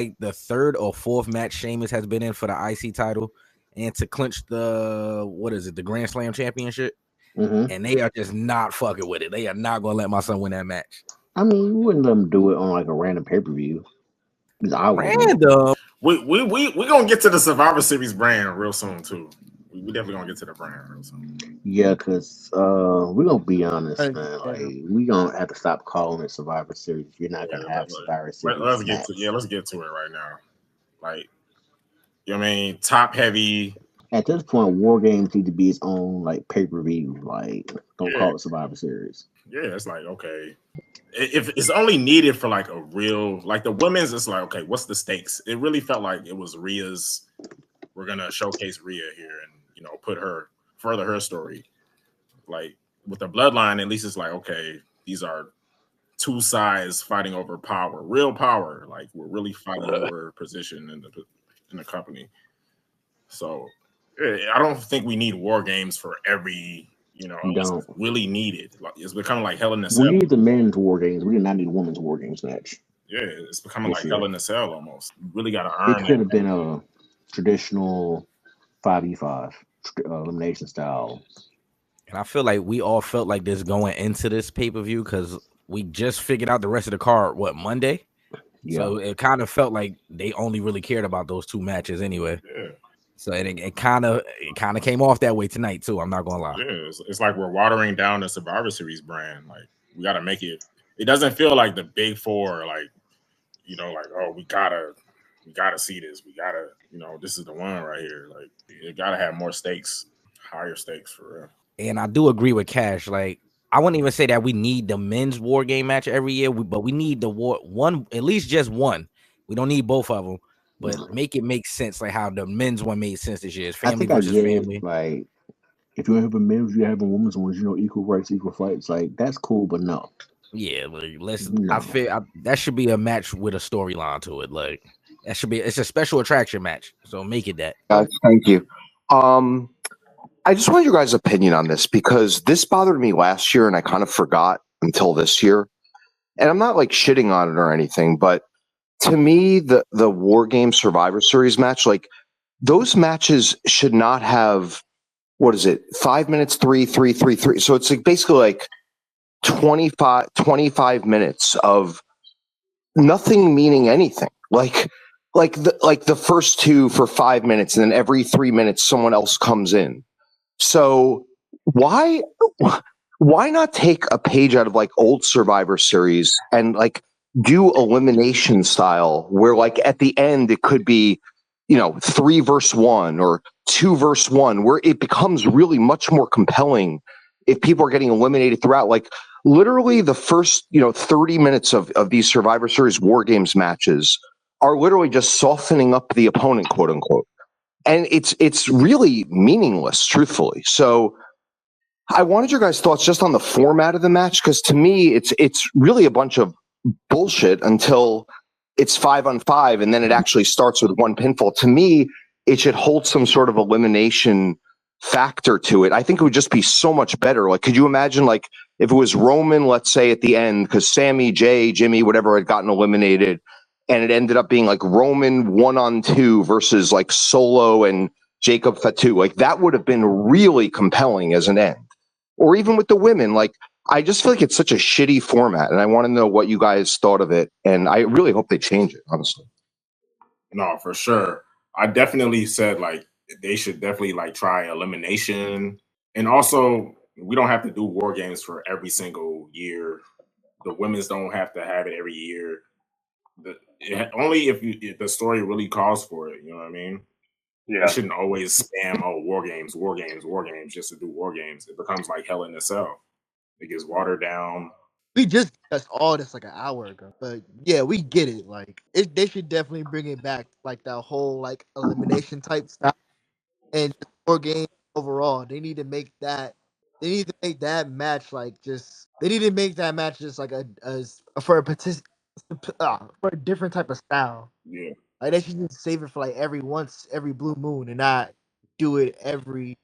like the third or fourth match Sheamus has been in for the IC title and to clinch the Grand Slam championship. Mm-hmm. And they are just not fucking with it. They are not gonna let my son win that match. I mean, you wouldn't let them do it on like a random pay-per-view. I wouldn't. Random. We gonna get to the Survivor Series brand real soon too. We definitely gonna get to the brand real soon. Yeah, because we're gonna be honest, man. Like, we gonna have to stop calling it Survivor Series if you're not gonna have Survivor Series. Let's get to it right now. Like, you know what I mean? Top heavy. At this point, War Games need to be its own like pay-per-view. Like, don't call it Survivor Series. Yeah, it's like, okay. If it's only needed for like a real, like the women's, it's like, okay, what's the stakes? It really felt like it was Rhea's. We're gonna showcase Rhea here and further her story. Like with the bloodline, at least it's like, okay, these are two sides fighting over power, real power. Like we're really fighting over position in the company. So I don't think we need War Games for every. It's really needed. Like, it's becoming like Hell in a Cell. We need the men's War Games. We do not need a women's War Games match. Yeah, it's becoming like Hell in a Cell almost. You really got to earn it. It could have been a traditional 5v5 elimination style. And I feel like we all felt like this going into this pay-per-view because we just figured out the rest of the card, Monday? Yeah. So it kind of felt like they only really cared about those two matches anyway. Yeah. So it kind of came off that way tonight too. I'm not gonna lie. Yeah, it's like we're watering down the Survivor Series brand. Like we got to make it. It doesn't feel like the big four. Like oh, we gotta see this. We gotta this is the one right here. Like you gotta have more stakes, higher stakes for real. And I do agree with Cash. Like I wouldn't even say that we need the men's War Game match every year, but we need the one, at least just one. We don't need both of them. But make it make sense, like how the men's one made sense this year. It's family versus family. Like, if you have a men's, you have a women's ones, equal rights, equal fights. Like, that's cool, but no. Yeah, like, I feel that should be a match with a storyline to it. Like, it's a special attraction match. So make it that. Thank you. I just wanted your guys' opinion on this because this bothered me last year and I kind of forgot until this year. And I'm not like shitting on it or anything, but to me, the War Game Survivor Series match, like those matches should not have, 5 minutes, 3. So it's like basically like 25 minutes of nothing meaning anything. Like the first two for 5 minutes and then every 3 minutes someone else comes in. So why not take a page out of like old Survivor Series and like do elimination style where like at the end it could be 3 versus 1 or 2 versus 1 where it becomes really much more compelling if people are getting eliminated throughout. Like literally the first 30 minutes of these Survivor Series War Games matches are literally just softening up the opponent, quote unquote, and it's really meaningless, truthfully. So I wanted your guys' thoughts just on the format of the match, because to me it's really a bunch of bullshit until it's 5-on-5 and then it actually starts with one pinfall. To me, it should hold some sort of elimination factor to it. I think it would just be so much better. Like, could you imagine like if it was Roman, let's say at the end, because Sammy, Jay, Jimmy, whatever had gotten eliminated, and it ended up being like Roman 1-on-2 versus like Solo and Jacob Fatu. Like that would have been really compelling as an end. Or even with the women, like I just feel like it's such a shitty format, and I want to know what you guys thought of it, and I really hope they change it, honestly. No, for sure. I definitely said like they should definitely like try elimination, and also we don't have to do War Games for every single year. The women's don't have to have it every year. Only if the story really calls for it. You know what I mean? Yeah. You shouldn't always spam War Games just to do War Games. It becomes like Hell in a Cell. It gets watered down. We just discussed all this like an hour ago, but yeah, we get it. Like they should definitely bring it back, like that whole like elimination type stuff, and War Games overall. They need to make that. They need to make that match like just. They need to make that match just like for a different type of style. Yeah, like they should just save it for like every blue moon and not do it every.